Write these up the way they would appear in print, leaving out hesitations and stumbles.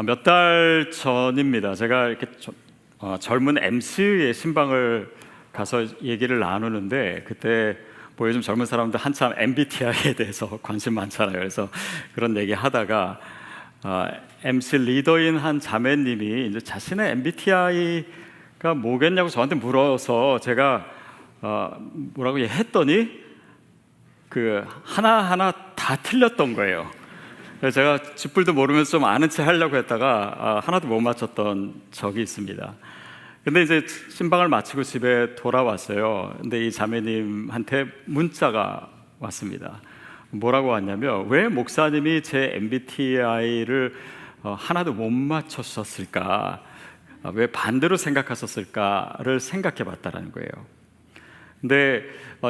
몇 달 전입니다. 제가 이렇게 젊은 MC의 신방을 가서 얘기를 나누는데, 그때 뭐 요즘 젊은 사람들 한참 MBTI에 대해서 관심 많잖아요. 그래서 그런 얘기 하다가 MC 리더인 한 자매님이 이제 자신의 MBTI가 뭐겠냐고 저한테 물어서 제가 뭐라고 했더니 그 하나하나 다 틀렸던 거예요. 그래서 제가 쥐뿔도 모르면서 좀 아는 체 하려고 했다가 하나도 못 맞췄던 적이 있습니다. 근데 이제 신방을 마치고 집에 돌아왔어요. 근데 이 자매님한테 문자가 왔습니다. 뭐라고 왔냐면, 왜 목사님이 제 MBTI를 하나도 못 맞췄었을까, 왜 반대로 생각하셨을까를 생각해 봤다는 거예요. 근데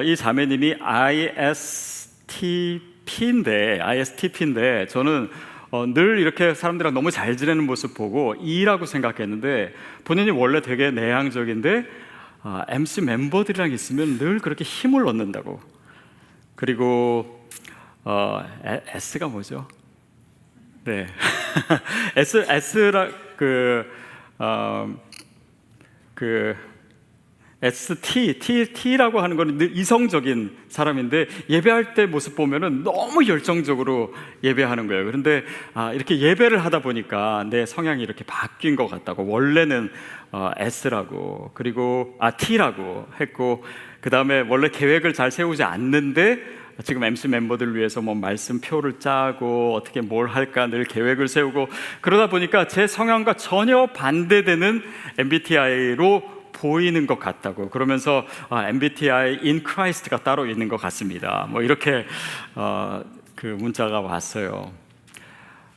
이 자매님이 ISTP인데 저는 늘 이렇게 사람들이랑 너무 잘 지내는 모습 보고 E라고 생각했는데, 본인이 원래 되게 내향적인데 MC 멤버들이랑 있으면 늘 그렇게 힘을 얻는다고. 그리고 S가 뭐죠? 네. S라 T라고 하는 건 늘 이성적인 사람인데, 예배할 때 모습 보면은 너무 열정적으로 예배하는 거예요. 그런데 이렇게 예배를 하다 보니까 내 성향이 이렇게 바뀐 것 같다고. 원래는 S라고, 그리고 T라고 했고, 그 다음에 원래 계획을 잘 세우지 않는데 지금 MC 멤버들 위해서 뭐 말씀표를 짜고 어떻게 뭘 할까 늘 계획을 세우고, 그러다 보니까 제 성향과 전혀 반대되는 MBTI로 보이는 것 같다고. 그러면서 MBTI in Christ가 따로 있는 것 같습니다. 뭐 이렇게 그 문자가 왔어요.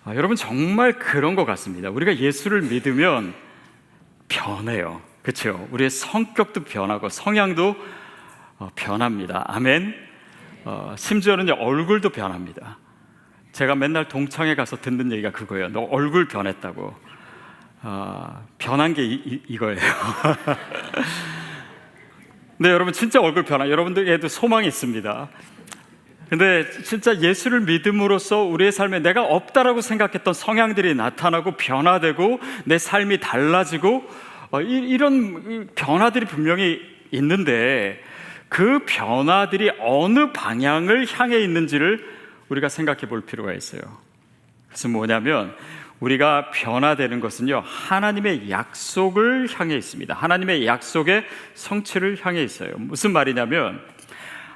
여러분, 정말 그런 것 같습니다. 우리가 예수를 믿으면 변해요. 그렇죠? 우리의 성격도 변하고 성향도 변합니다. 아멘. 심지어는 얼굴도 변합니다. 제가 맨날 동창회 가서 듣는 얘기가 그거예요. 너 얼굴 변했다고. 변한 게 이거예요. 네, 여러분, 진짜 얼굴 변화. 여러분들에도 소망이 있습니다. 근데 진짜 예수를 믿음으로써 우리의 삶에 내가 없다라고 생각했던 성향들이 나타나고 변화되고 내 삶이 달라지고 이런 변화들이 분명히 있는데, 그 변화들이 어느 방향을 향해 있는지를 우리가 생각해 볼 필요가 있어요. 그래서 뭐냐면, 우리가 변화되는 것은요, 하나님의 약속을 향해 있습니다. 하나님의 약속의 성취를 향해 있어요. 무슨 말이냐면,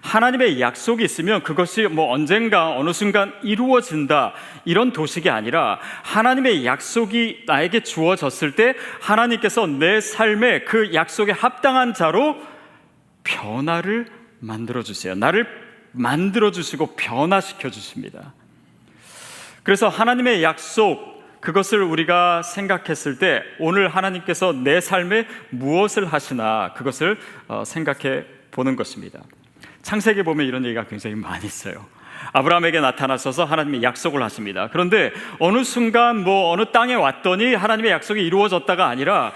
하나님의 약속이 있으면 그것이 뭐 언젠가 어느 순간 이루어진다, 이런 도식이 아니라, 하나님의 약속이 나에게 주어졌을 때 하나님께서 내 삶에 그 약속에 합당한 자로 변화를 만들어주세요. 나를 만들어주시고 변화시켜 주십니다. 그래서 하나님의 약속, 그것을 우리가 생각했을 때 오늘 하나님께서 내 삶에 무엇을 하시나, 그것을 생각해 보는 것입니다. 창세기에 보면 이런 얘기가 굉장히 많이 있어요. 아브라함에게 나타나셔서 하나님이 약속을 하십니다. 그런데 어느 순간 어느 땅에 왔더니 하나님의 약속이 이루어졌다가 아니라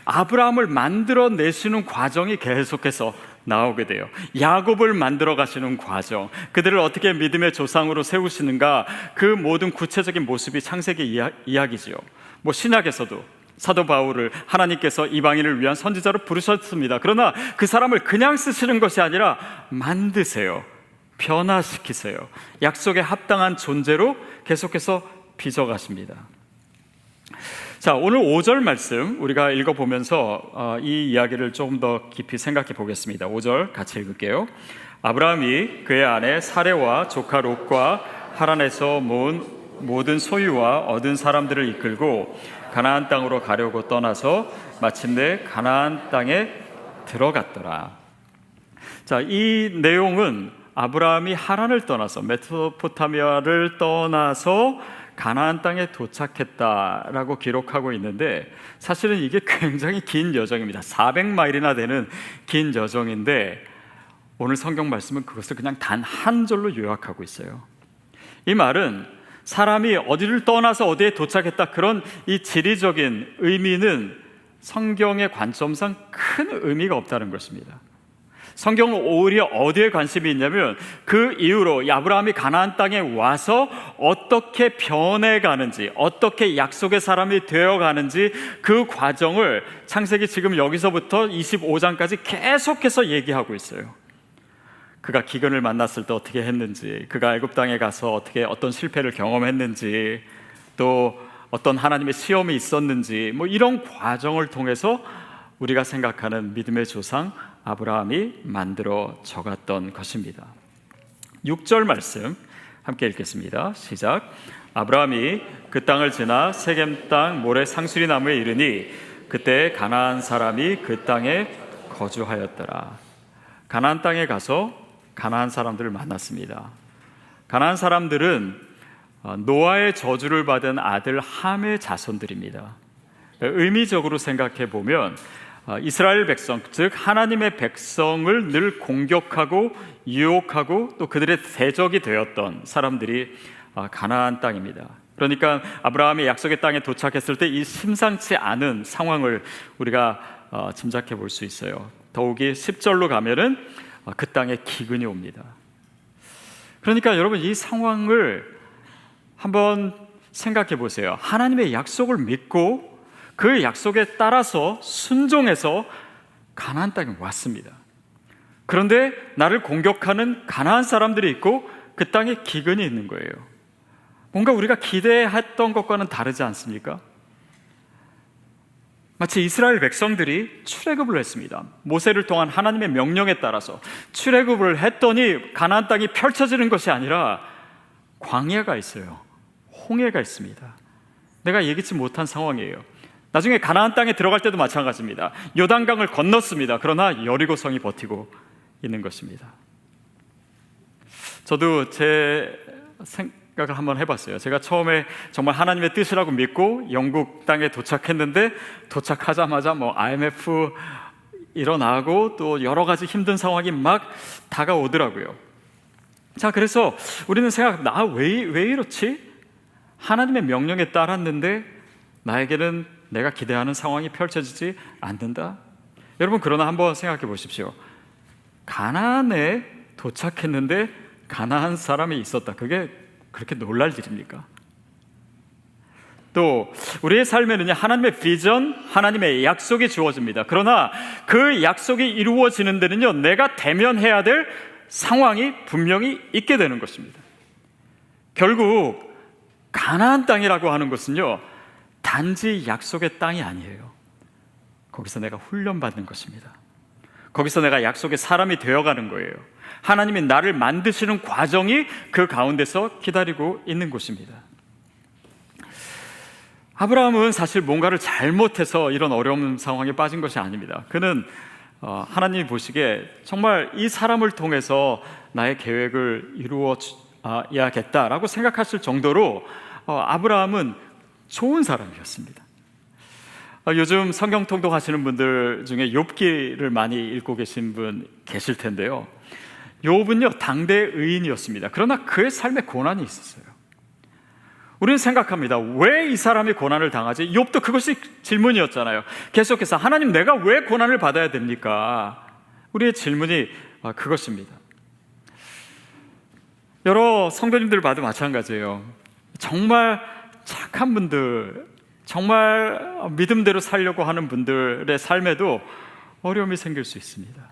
아브라함을 만들어내시는 과정이 계속해서 나오게 돼요. 야곱을 만들어 가시는 과정, 그들을 어떻게 믿음의 조상으로 세우시는가, 그 모든 구체적인 모습이 창세기 이야기지요. 신약에서도 사도 바울을 하나님께서 이방인을 위한 선지자로 부르셨습니다. 그러나 그 사람을 그냥 쓰시는 것이 아니라 만드세요. 변화시키세요. 약속에 합당한 존재로 계속해서 빚어가십니다. 자, 오늘 5절 말씀 우리가 읽어보면서 이 이야기를 조금 더 깊이 생각해 보겠습니다. 5절 같이 읽을게요. 아브라함이 그의 아내 사레와 조카 롯과 하란에서 모은 모든 소유와 얻은 사람들을 이끌고 가나안 땅으로 가려고 떠나서 마침내 가나안 땅에 들어갔더라. 자, 이 내용은 아브라함이 하란을 떠나서 메소포타미아를 떠나서 가나안 땅에 도착했다라고 기록하고 있는데, 사실은 이게 굉장히 긴 여정입니다. 400마일이나 되는 긴 여정인데, 오늘 성경 말씀은 그것을 그냥 단 한 절로 요약하고 있어요. 이 말은 사람이 어디를 떠나서 어디에 도착했다, 그런 이 지리적인 의미는 성경의 관점상 큰 의미가 없다는 것입니다. 성경은 오히려 어디에 관심이 있냐면 그 이후로 아브라함이 가나안 땅에 와서 어떻게 변해가는지, 어떻게 약속의 사람이 되어가는지 그 과정을 창세기 지금 여기서부터 25장까지 계속해서 얘기하고 있어요. 그가 기근을 만났을 때 어떻게 했는지, 그가 애굽 땅에 가서 어떻게 어떤 실패를 경험했는지, 또 어떤 하나님의 시험이 있었는지, 뭐 이런 과정을 통해서 우리가 생각하는 믿음의 조상 아브라함이 만들어 적었던 것입니다. 6절 말씀 함께 읽겠습니다. 시작. 아브라함이 그 땅을 지나 세겜 땅 모래 상수리 나무에 이르니 그때 가나안 사람이 그 땅에 거주하였더라. 가나안 땅에 가서 가나안 사람들을 만났습니다. 가나안 사람들은 노아의 저주를 받은 아들 함의 자손들입니다. 의미적으로 생각해 보면 이스라엘 백성, 즉 하나님의 백성을 늘 공격하고 유혹하고 또 그들의 대적이 되었던 사람들이 가나안 땅입니다. 그러니까 아브라함이 약속의 땅에 도착했을 때 이 심상치 않은 상황을 우리가 짐작해 볼 수 있어요. 더욱이 10절로 가면은 그 땅에 기근이 옵니다. 그러니까 여러분, 이 상황을 한번 생각해 보세요. 하나님의 약속을 믿고 그 약속에 따라서 순종해서 가나안 땅에 왔습니다. 그런데 나를 공격하는 가나안 사람들이 있고 그 땅에 기근이 있는 거예요. 뭔가 우리가 기대했던 것과는 다르지 않습니까? 마치 이스라엘 백성들이 출애굽을 했습니다. 모세를 통한 하나님의 명령에 따라서 출애굽을 했더니 가나안 땅이 펼쳐지는 것이 아니라 광야가 있어요. 홍해가 있습니다. 내가 예기치 못한 상황이에요. 나중에 가나안 땅에 들어갈 때도 마찬가지입니다. 요단강을 건넜습니다. 그러나 여리고성이 버티고 있는 것입니다. 저도 제 생각을 한번 해봤어요. 제가 처음에 정말 하나님의 뜻이라고 믿고 영국 땅에 도착했는데 도착하자마자 IMF 일어나고 또 여러 가지 힘든 상황이 막 다가오더라고요. 자, 그래서 우리는 생각합니다. 왜 이렇지? 하나님의 명령에 따랐는데 나에게는 내가 기대하는 상황이 펼쳐지지 않는다. 여러분, 그러나 한번 생각해 보십시오. 가나안에 도착했는데 가나안 사람이 있었다. 그게 그렇게 놀랄 일입니까? 또 우리의 삶에는 하나님의 비전, 하나님의 약속이 주어집니다. 그러나 그 약속이 이루어지는 데는요, 내가 대면해야 될 상황이 분명히 있게 되는 것입니다. 결국 가나안 땅이라고 하는 것은요, 단지 약속의 땅이 아니에요. 거기서 내가 훈련받는 것입니다. 거기서 내가 약속의 사람이 되어가는 거예요. 하나님이 나를 만드시는 과정이 그 가운데서 기다리고 있는 곳입니다. 아브라함은 사실 뭔가를 잘못해서 이런 어려운 상황에 빠진 것이 아닙니다. 그는 하나님이 보시기에 정말 이 사람을 통해서 나의 계획을 이루어야겠다라고 생각하실 정도로 아브라함은 좋은 사람이었습니다. 요즘 성경 통독하시는 분들 중에 욥기를 많이 읽고 계신 분 계실 텐데요. 욥은요, 당대 의인이었습니다. 그러나 그의 삶에 고난이 있었어요. 우리는 생각합니다. 왜 이 사람이 고난을 당하지? 욥도 그것이 질문이었잖아요. 계속해서 하나님, 내가 왜 고난을 받아야 됩니까? 우리의 질문이 그것입니다. 여러 성도님들 봐도 마찬가지예요. 정말 착한 분들, 정말 믿음대로 살려고 하는 분들의 삶에도 어려움이 생길 수 있습니다.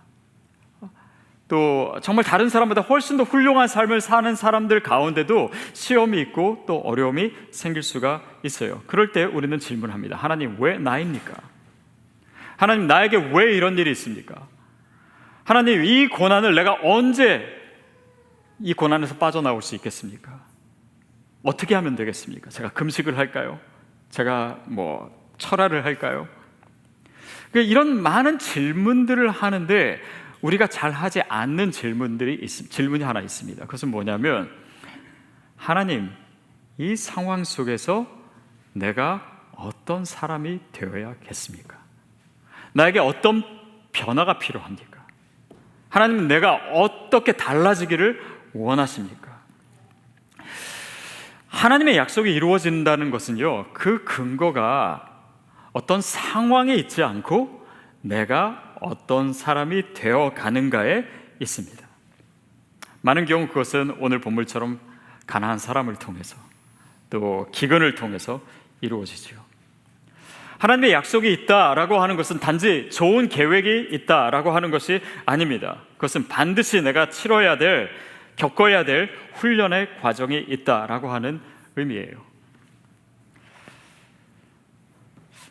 또 정말 다른 사람보다 훨씬 더 훌륭한 삶을 사는 사람들 가운데도 시험이 있고 또 어려움이 생길 수가 있어요. 그럴 때 우리는 질문합니다. 하나님, 왜 나입니까? 하나님, 나에게 왜 이런 일이 있습니까? 하나님, 이 고난을 내가 언제 이 고난에서 빠져나올 수 있겠습니까? 어떻게 하면 되겠습니까? 제가 금식을 할까요? 제가 철야를 할까요? 이런 많은 질문들을 하는데 우리가 잘 하지 않는 질문이 하나 있습니다. 그것은 뭐냐면, 하나님, 이 상황 속에서 내가 어떤 사람이 되어야겠습니까? 나에게 어떤 변화가 필요합니까? 하나님, 내가 어떻게 달라지기를 원하십니까? 하나님의 약속이 이루어진다는 것은요, 그 근거가 어떤 상황에 있지 않고 내가 어떤 사람이 되어 가는가에 있습니다. 많은 경우 그것은 오늘 본문처럼 가난한 사람을 통해서 또 기근을 통해서 이루어지죠. 하나님의 약속이 있다라고 하는 것은 단지 좋은 계획이 있다라고 하는 것이 아닙니다. 그것은 반드시 내가 치러야 될, 겪어야 될 훈련의 과정이 있다라고 하는 의미예요.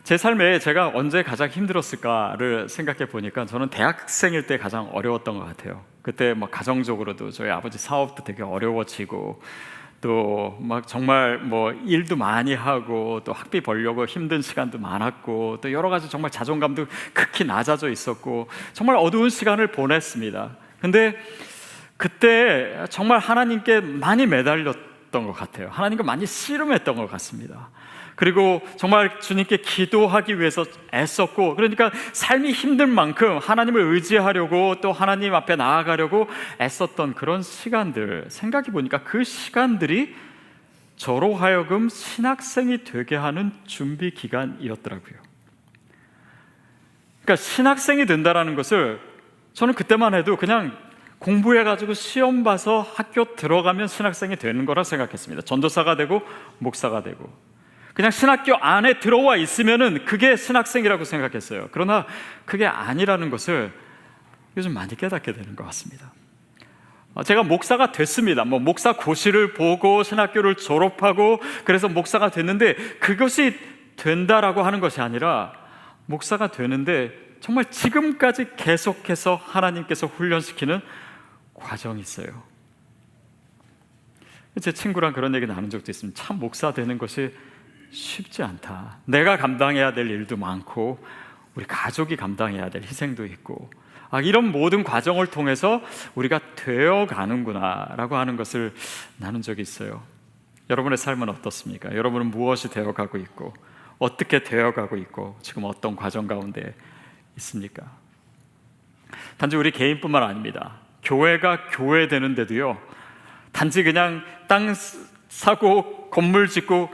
제 삶에 제가 언제 가장 힘들었을까를 생각해 보니까 저는 대학생일 때 가장 어려웠던 것 같아요. 그때 뭐 가정적으로도 저희 아버지 사업도 되게 어려워지고 또 막 정말 뭐 일도 많이 하고 또 학비 벌려고 힘든 시간도 많았고 또 여러 가지 정말 자존감도 극히 낮아져 있었고 정말 어두운 시간을 보냈습니다. 근데 그때 정말 하나님께 많이 매달렸던 것 같아요. 하나님과 많이 씨름했던 것 같습니다. 그리고 정말 주님께 기도하기 위해서 애썼고, 그러니까 삶이 힘든 만큼 하나님을 의지하려고 또 하나님 앞에 나아가려고 애썼던 그런 시간들, 생각해 보니까 그 시간들이 저로 하여금 신학생이 되게 하는 준비 기간이었더라고요. 그러니까 신학생이 된다라는 것을 저는 그때만 해도 그냥 공부해가지고 시험 봐서 학교 들어가면 신학생이 되는 거라 생각했습니다. 전도사가 되고 목사가 되고 그냥 신학교 안에 들어와 있으면은 그게 신학생이라고 생각했어요. 그러나 그게 아니라는 것을 요즘 많이 깨닫게 되는 것 같습니다. 제가 목사가 됐습니다. 뭐 목사 고시를 보고 신학교를 졸업하고 그래서 목사가 됐는데 그것이 된다라고 하는 것이 아니라 목사가 되는데 정말 지금까지 계속해서 하나님께서 훈련시키는 과정이 있어요. 제 친구랑 그런 얘기 나눈 적도 있습니다. 참 목사 되는 것이 쉽지 않다. 내가 감당해야 될 일도 많고 우리 가족이 감당해야 될 희생도 있고 이런 모든 과정을 통해서 우리가 되어가는구나 라고 하는 것을 나눈 적이 있어요. 여러분의 삶은 어떻습니까? 여러분은 무엇이 되어가고 있고 어떻게 되어가고 있고 지금 어떤 과정 가운데 있습니까? 단지 우리 개인뿐만 아닙니다. 교회가 교회 되는데도요, 단지 그냥 땅 사고 건물 짓고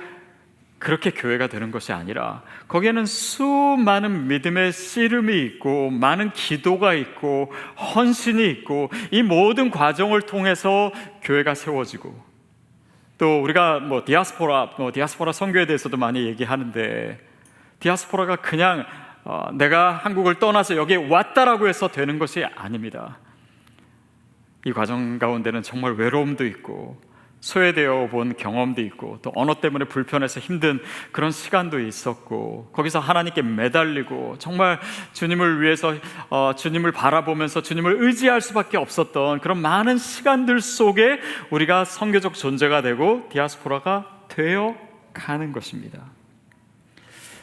그렇게 교회가 되는 것이 아니라 거기에는 수많은 믿음의 씨름이 있고 많은 기도가 있고 헌신이 있고 이 모든 과정을 통해서 교회가 세워지고, 또 우리가 뭐 디아스포라 선교에 대해서도 많이 얘기하는데 디아스포라가 그냥 내가 한국을 떠나서 여기에 왔다라고 해서 되는 것이 아닙니다. 이 과정 가운데는 정말 외로움도 있고 소외되어 본 경험도 있고 또 언어 때문에 불편해서 힘든 그런 시간도 있었고 거기서 하나님께 매달리고 정말 주님을 위해서 주님을 바라보면서 주님을 의지할 수밖에 없었던 그런 많은 시간들 속에 우리가 선교적 존재가 되고 디아스포라가 되어 가는 것입니다.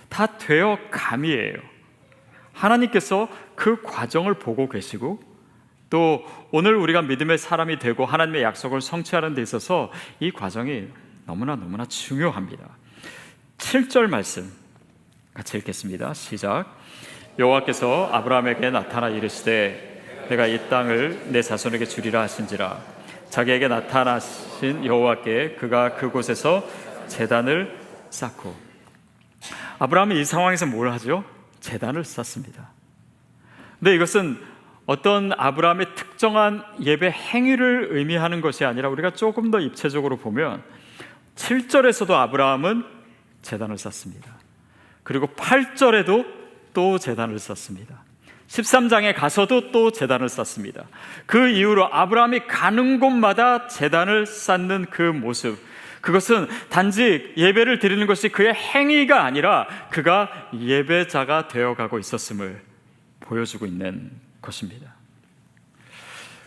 다 되어 감이에요. 하나님께서 그 과정을 보고 계시고 또 오늘 우리가 믿음의 사람이 되고 하나님의 약속을 성취하는 데 있어서 이 과정이 너무나 중요합니다. 7절 말씀 같이 읽겠습니다. 시작. 여호와께서 아브라함에게 나타나 이르시되 내가 이 땅을 내 자손에게 주리라 하신지라. 자기에게 나타나신 여호와께 그가 그곳에서 제단을 쌓고. 아브라함이 이 상황에서 뭘 하죠? 제단을 쌓습니다. 근데 이것은 어떤 아브라함의 특정한 예배 행위를 의미하는 것이 아니라 우리가 조금 더 입체적으로 보면 7절에서도 아브라함은 제단을 쌓습니다. 그리고 8절에도 또 제단을 쌓습니다. 13장에 가서도 또 제단을 쌓습니다. 그 이후로 아브라함이 가는 곳마다 제단을 쌓는 그 모습, 그것은 단지 예배를 드리는 것이 그의 행위가 아니라 그가 예배자가 되어가고 있었음을 보여주고 있는 것입니다.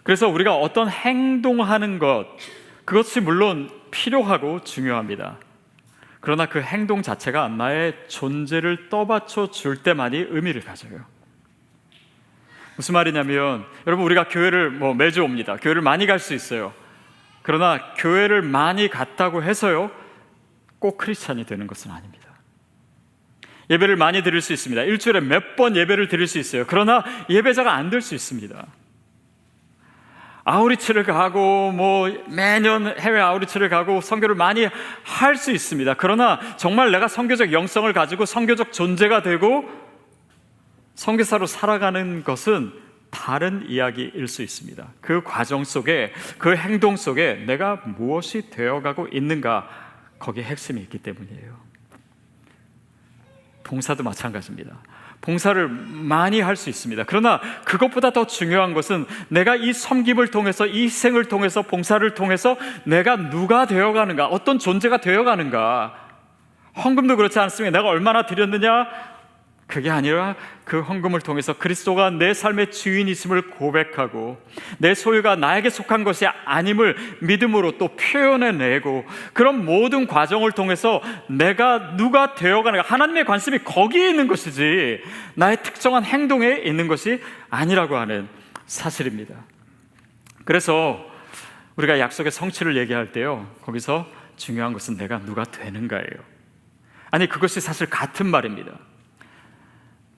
그래서 우리가 어떤 행동하는 것, 그것이 물론 필요하고 중요합니다. 그러나 그 행동 자체가 나의 존재를 떠받쳐 줄 때만이 의미를 가져요. 무슨 말이냐면, 여러분 우리가 교회를 매주 옵니다. 교회를 많이 갈 수 있어요. 그러나 교회를 많이 갔다고 해서요 꼭 크리스찬이 되는 것은 아닙니다. 예배를 많이 드릴 수 있습니다. 일주일에 몇 번 예배를 드릴 수 있어요. 그러나 예배자가 안 될 수 있습니다. 아우리치를 가고 매년 해외 아우리치를 가고 선교를 많이 할 수 있습니다. 그러나 정말 내가 선교적 영성을 가지고 선교적 존재가 되고 선교사로 살아가는 것은 다른 이야기일 수 있습니다. 그 과정 속에, 그 행동 속에 내가 무엇이 되어가고 있는가, 거기에 핵심이 있기 때문이에요. 봉사도 마찬가지입니다. 봉사를 많이 할 수 있습니다. 그러나 그것보다 더 중요한 것은 내가 이 섬김을 통해서, 이 희생을 통해서, 봉사를 통해서 내가 누가 되어가는가, 어떤 존재가 되어가는가. 헌금도 그렇지 않습니까? 내가 얼마나 드렸느냐, 그게 아니라 그 헌금을 통해서 그리스도가 내 삶의 주인이심을 고백하고 내 소유가 나에게 속한 것이 아님을 믿음으로 또 표현해내고, 그런 모든 과정을 통해서 내가 누가 되어가는가, 하나님의 관심이 거기에 있는 것이지 나의 특정한 행동에 있는 것이 아니라고 하는 사실입니다. 그래서 우리가 약속의 성취를 얘기할 때요, 거기서 중요한 것은 내가 누가 되는가예요. 아니, 그것이 사실 같은 말입니다.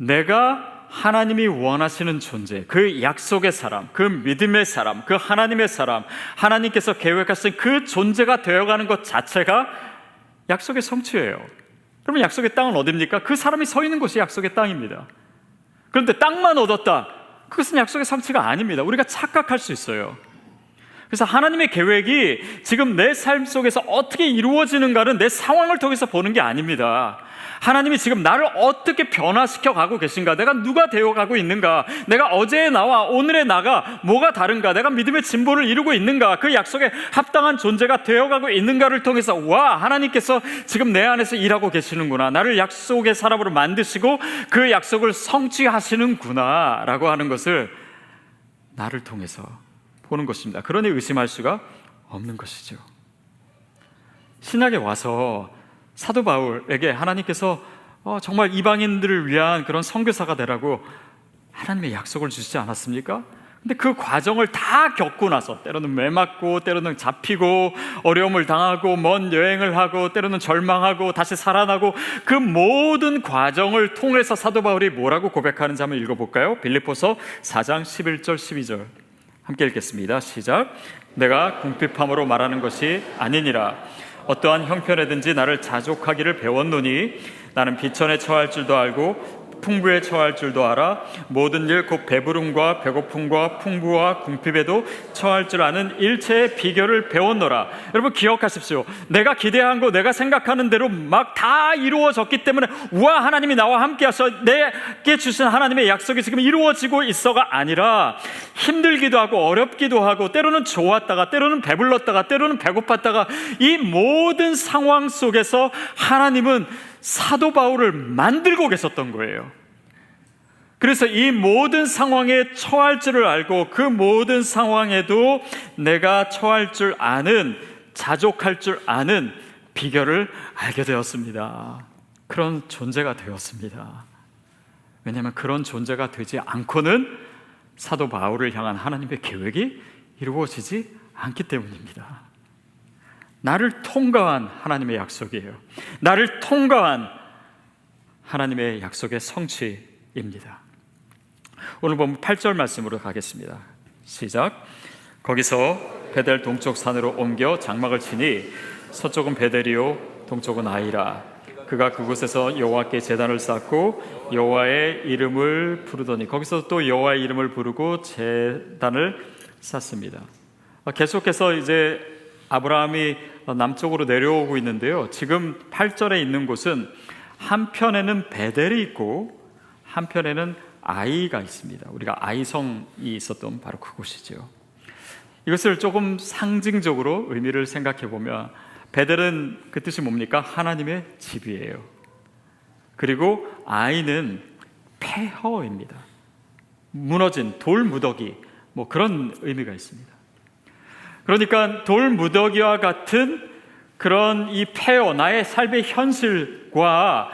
내가 하나님이 원하시는 존재, 그 약속의 사람, 그 믿음의 사람, 그 하나님의 사람, 하나님께서 계획하신 그 존재가 되어가는 것 자체가 약속의 성취예요. 그러면 약속의 땅은 어디입니까? 그 사람이 서 있는 곳이 약속의 땅입니다. 그런데 땅만 얻었다, 그것은 약속의 성취가 아닙니다. 우리가 착각할 수 있어요. 그래서 하나님의 계획이 지금 내 삶 속에서 어떻게 이루어지는가는 내 상황을 통해서 보는 게 아닙니다. 하나님이 지금 나를 어떻게 변화시켜 가고 계신가, 내가 누가 되어 가고 있는가, 내가 어제의 나와 오늘의 나가 뭐가 다른가, 내가 믿음의 진보를 이루고 있는가, 그 약속에 합당한 존재가 되어 가고 있는가를 통해서, 와, 하나님께서 지금 내 안에서 일하고 계시는구나, 나를 약속의 사람으로 만드시고 그 약속을 성취하시는구나 라고 하는 것을 나를 통해서 보는 것입니다. 그러니 의심할 수가 없는 것이죠. 신약에 와서 사도 바울에게 하나님께서 정말 이방인들을 위한 그런 선교사가 되라고 하나님의 약속을 주시지 않았습니까? 근데 그 과정을 다 겪고 나서, 때로는 매 맞고, 때로는 잡히고, 어려움을 당하고, 먼 여행을 하고, 때로는 절망하고, 다시 살아나고, 그 모든 과정을 통해서 사도 바울이 뭐라고 고백하는지 한번 읽어볼까요? 빌립보서 4장 11절 12절 함께 읽겠습니다. 시작. 내가 궁핍함으로 말하는 것이 아니니라. 어떠한 형편에든지 나를 자족하기를 배웠노니 나는 비천에 처할 줄도 알고 풍부에 처할 줄도 알아. 모든 일 곧 배부름과 배고픔과 풍부와 궁핍에도 처할 줄 아는 일체의 비결을 배웠노라. 여러분 기억하십시오. 내가 기대한 거, 내가 생각하는 대로 막 다 이루어졌기 때문에 우와, 하나님이 나와 함께 하셔, 내게 주신 하나님의 약속이 지금 이루어지고 있어가 아니라, 힘들기도 하고 어렵기도 하고, 때로는 좋았다가, 때로는 배불렀다가, 때로는 배고팠다가, 이 모든 상황 속에서 하나님은 사도 바울을 만들고 계셨던 거예요. 그래서 이 모든 상황에 처할 줄을 알고, 그 모든 상황에도 내가 처할 줄 아는, 자족할 줄 아는 비결을 알게 되었습니다. 그런 존재가 되었습니다. 왜냐하면 그런 존재가 되지 않고는 사도 바울을 향한 하나님의 계획이 이루어지지 않기 때문입니다. 나를 통과한 하나님의 약속이에요. 나를 통과한 하나님의 약속의 성취입니다. 오늘 보면 8절 말씀으로 가겠습니다. 시작. 거기서 베델 동쪽 산으로 옮겨 장막을 치니 서쪽은 베델이요 동쪽은 아이라. 그가 그곳에서 여호와께 제단을 쌓고 여호와의 이름을 부르더니, 거기서 또 여호와의 이름을 부르고 제단을 쌓습니다. 계속해서 이제 아브라함이 남쪽으로 내려오고 있는데요, 지금 8절에 있는 곳은 한편에는 베델이 있고 한편에는 아이가 있습니다. 우리가 아이성이 있었던 바로 그곳이죠. 이것을 조금 상징적으로 의미를 생각해 보면, 베델은 그 뜻이 뭡니까? 하나님의 집이에요. 그리고 아이는 폐허입니다. 무너진 돌무더기, 뭐 그런 의미가 있습니다. 그러니까 돌무더기와 같은 그런 이 폐허, 나의 삶의 현실과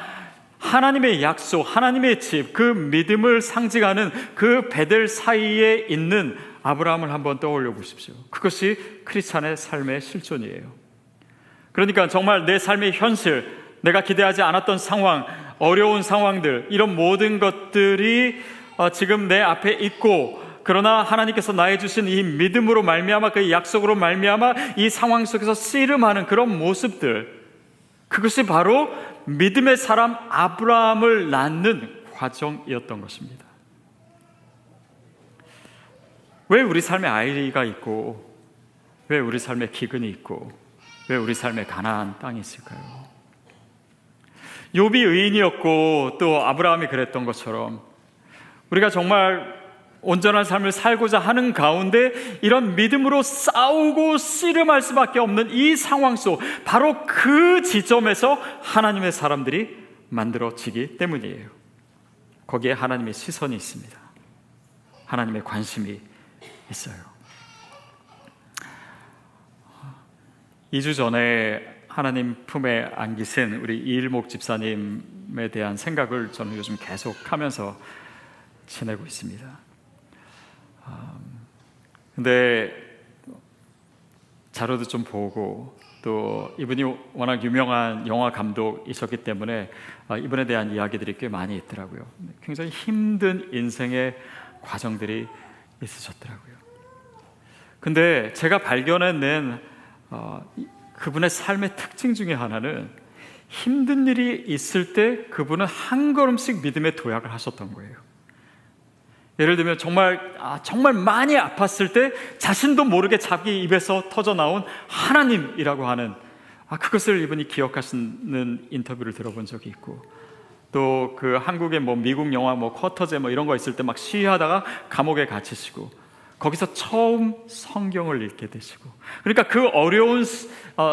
하나님의 약속, 하나님의 집, 그 믿음을 상징하는 그 베델 사이에 있는 아브라함을 한번 떠올려 보십시오. 그것이 크리스찬의 삶의 실존이에요. 그러니까 정말 내 삶의 현실, 내가 기대하지 않았던 상황, 어려운 상황들, 이런 모든 것들이 지금 내 앞에 있고, 그러나 하나님께서 나에 주신 이 믿음으로 말미암아, 그 약속으로 말미암아 이 상황 속에서 씨름하는 그런 모습들, 그것이 바로 믿음의 사람 아브라함을 낳는 과정이었던 것입니다. 왜 우리 삶에 아이가 있고, 왜 우리 삶에 기근이 있고, 왜 우리 삶에 가나안 땅이 있을까요? 욥이 의인이었고 또 아브라함이 그랬던 것처럼 우리가 정말 온전한 삶을 살고자 하는 가운데 이런 믿음으로 싸우고 씨름할 수밖에 없는 이 상황 속, 바로 그 지점에서 하나님의 사람들이 만들어지기 때문이에요. 거기에 하나님의 시선이 있습니다. 하나님의 관심이 있어요. 2주 전에 하나님 품에 안기신 우리 이일목 집사님에 대한 생각을 저는 요즘 계속 하면서 지내고 있습니다. 근데 자료도 좀 보고 또 이분이 워낙 유명한 영화 감독이셨기 때문에 이분에 대한 이야기들이 꽤 많이 있더라고요. 굉장히 힘든 인생의 과정들이 있으셨더라고요. 근데 제가 발견해낸 그분의 삶의 특징 중에 하나는 힘든 일이 있을 때 그분은 한 걸음씩 믿음의 도약을 하셨던 거예요. 예를 들면 정말 많이 아팠을 때 자신도 모르게 자기 입에서 터져 나온 하나님이라고 하는 그것을 이분이 기억하시는 인터뷰를 들어본 적이 있고, 또 그 한국의 미국 영화 쿼터제 이런 거 있을 때 막 시위하다가 감옥에 갇히시고 거기서 처음 성경을 읽게 되시고, 그러니까 그 어려운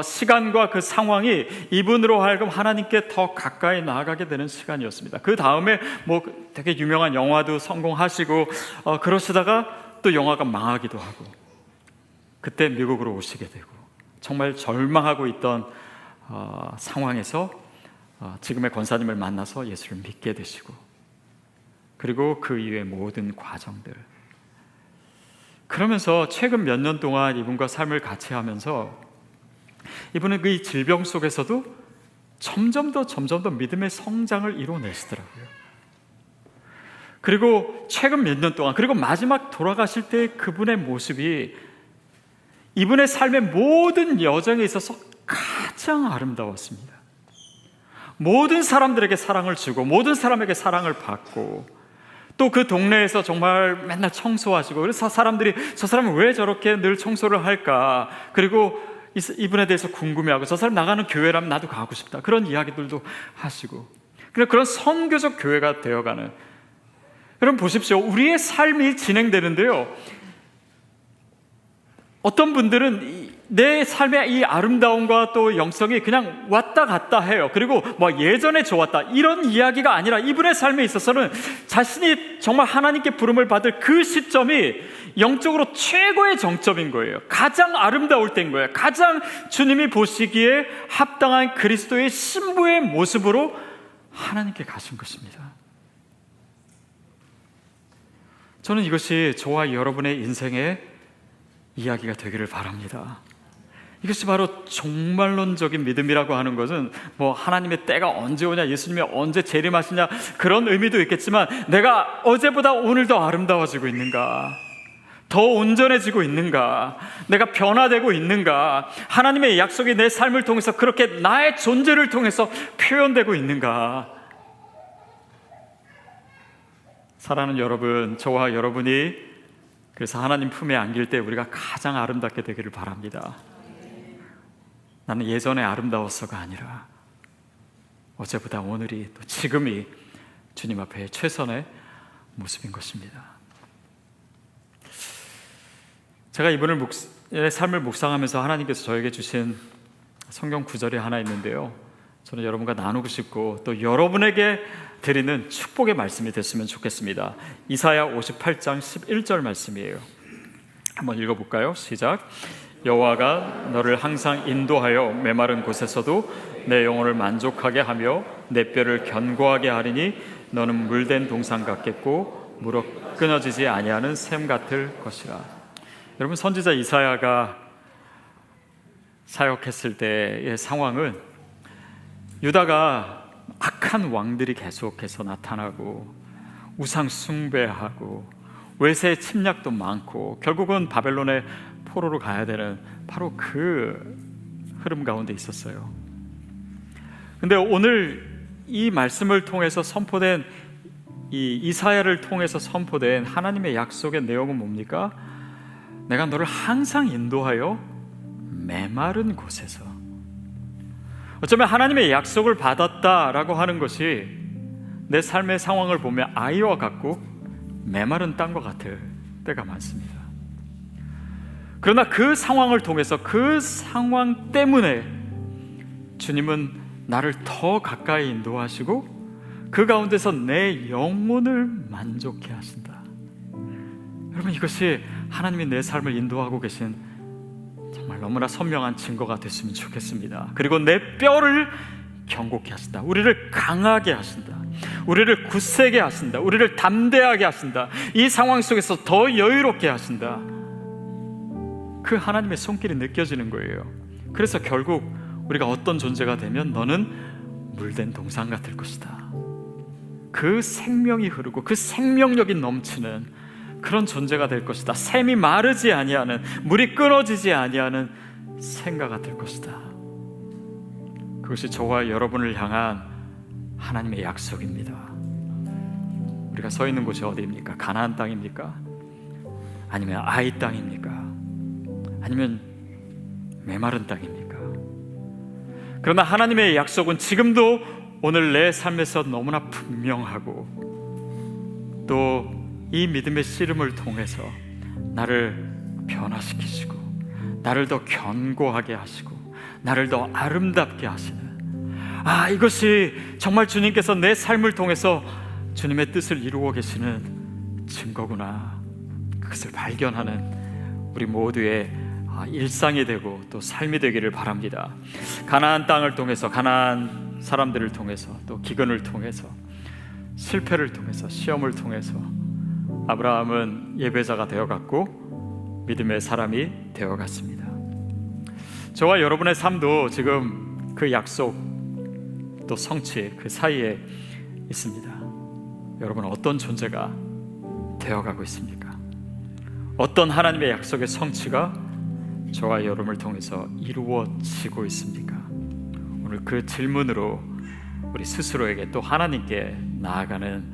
시간과 그 상황이 이분으로 하여금 하나님께 더 가까이 나아가게 되는 시간이었습니다. 그 다음에 되게 유명한 영화도 성공하시고 그러시다가 또 영화가 망하기도 하고, 그때 미국으로 오시게 되고, 정말 절망하고 있던 상황에서 지금의 권사님을 만나서 예수를 믿게 되시고, 그리고 그 이후의 모든 과정들, 그러면서 최근 몇 년 동안 이분과 삶을 같이 하면서 이분은 그 질병 속에서도 점점 더 믿음의 성장을 이뤄내시더라고요. 그리고 최근 몇 년 동안, 그리고 마지막 돌아가실 때 그분의 모습이 이분의 삶의 모든 여정에 있어서 가장 아름다웠습니다. 모든 사람들에게 사랑을 주고 모든 사람에게 사랑을 받고, 또 그 동네에서 정말 맨날 청소하시고, 그래서 사람들이 저 사람은 왜 저렇게 늘 청소를 할까, 그리고 이분에 대해서 궁금해하고 저 사람 나가는 교회라면 나도 가고 싶다, 그런 이야기들도 하시고, 그런 선교적 교회가 되어가는. 여러분 보십시오, 우리의 삶이 진행되는데요, 어떤 분들은 내 삶의 이 아름다움과 또 영성이 그냥 왔다 갔다 해요. 그리고 예전에 좋았다 이런 이야기가 아니라 이분의 삶에 있어서는 자신이 정말 하나님께 부름을 받을 그 시점이 영적으로 최고의 정점인 거예요. 가장 아름다울 때인 거예요. 가장 주님이 보시기에 합당한 그리스도의 신부의 모습으로 하나님께 가신 것입니다. 저는 이것이 저와 여러분의 인생의 이야기가 되기를 바랍니다. 이것이 바로 종말론적인 믿음이라고 하는 것은 하나님의 때가 언제 오냐, 예수님이 언제 재림하시냐, 그런 의미도 있겠지만, 내가 어제보다 오늘 더 아름다워지고 있는가, 더 온전해지고 있는가, 내가 변화되고 있는가, 하나님의 약속이 내 삶을 통해서 그렇게 나의 존재를 통해서 표현되고 있는가. 사랑하는 여러분, 저와 여러분이 그래서 하나님 품에 안길 때 우리가 가장 아름답게 되기를 바랍니다. 나는 예전에 아름다웠어가 아니라 어제보다 오늘이, 또 지금이 주님 앞에 최선의 모습인 것입니다. 제가 이분의 삶을 묵상하면서 하나님께서 저에게 주신 성경 구절이 하나 있는데요, 저는 여러분과 나누고 싶고 또 여러분에게 드리는 축복의 말씀이 됐으면 좋겠습니다. 이사야 58장 11절 말씀이에요. 한번 읽어볼까요? 시작. 여호와가 너를 항상 인도하여 메마른 곳에서도 내 영혼을 만족하게 하며 내 뼈를 견고하게 하리니 너는 물된 동산 같겠고 물어 끊어지지 아니하는 샘 같을 것이라. 여러분, 선지자 이사야가 사역했을 때의 상황은 유다가 악한 왕들이 계속해서 나타나고 우상 숭배하고 외세 침략도 많고 결국은 바벨론의 포로로 가야 되는 바로 그 흐름 가운데 있었어요. 근데 오늘 이 말씀을 통해서 선포된 이 이사야를 통해서 선포된 하나님의 약속의 내용은 뭡니까? 내가 너를 항상 인도하여 메마른 곳에서. 어쩌면 하나님의 약속을 받았다라고 하는 것이 내 삶의 상황을 보면 아이와 같고 메마른 땅과 같을 때가 많습니다. 그러나 그 상황을 통해서, 그 상황 때문에 주님은 나를 더 가까이 인도하시고 그 가운데서 내 영혼을 만족해 하신다. 여러분, 이것이 하나님이 내 삶을 인도하고 계신 정말 너무나 선명한 증거가 됐으면 좋겠습니다. 그리고 내 뼈를 견고케 하신다. 우리를 강하게 하신다. 우리를 굳세게 하신다. 우리를 담대하게 하신다. 이 상황 속에서 더 여유롭게 하신다. 그 하나님의 손길이 느껴지는 거예요. 그래서 결국 우리가 어떤 존재가 되면 너는 물된 동상 같을 것이다. 그 생명이 흐르고 그 생명력이 넘치는 그런 존재가 될 것이다. 샘이 마르지 아니하는, 물이 끊어지지 아니하는 샘과 같을 것이다. 그것이 저와 여러분을 향한 하나님의 약속입니다. 우리가 서 있는 곳이 어디입니까? 가나안 땅입니까? 아니면 아이 땅입니까? 아니면 메마른 땅입니까? 그러나 하나님의 약속은 지금도 오늘 내 삶에서 너무나 분명하고, 또 이 믿음의 씨름을 통해서 나를 변화시키시고 나를 더 견고하게 하시고 나를 더 아름답게 하시는, 이것이 정말 주님께서 내 삶을 통해서 주님의 뜻을 이루어 계시는 증거구나. 그것을 발견하는 우리 모두의 일상이 되고 또 삶이 되기를 바랍니다. 가나안 땅을 통해서, 가나안 사람들을 통해서, 또 기근을 통해서, 실패를 통해서, 시험을 통해서 아브라함은 예배자가 되어갔고 믿음의 사람이 되어갔습니다. 저와 여러분의 삶도 지금 그 약속 또 성취 그 사이에 있습니다. 여러분은 어떤 존재가 되어가고 있습니까? 어떤 하나님의 약속의 성취가 저와 여러분을 통해서 이루어지고 있습니까? 오늘 그 질문으로 우리 스스로에게 또 하나님께 나아가는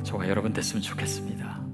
저와 여러분 됐으면 좋겠습니다.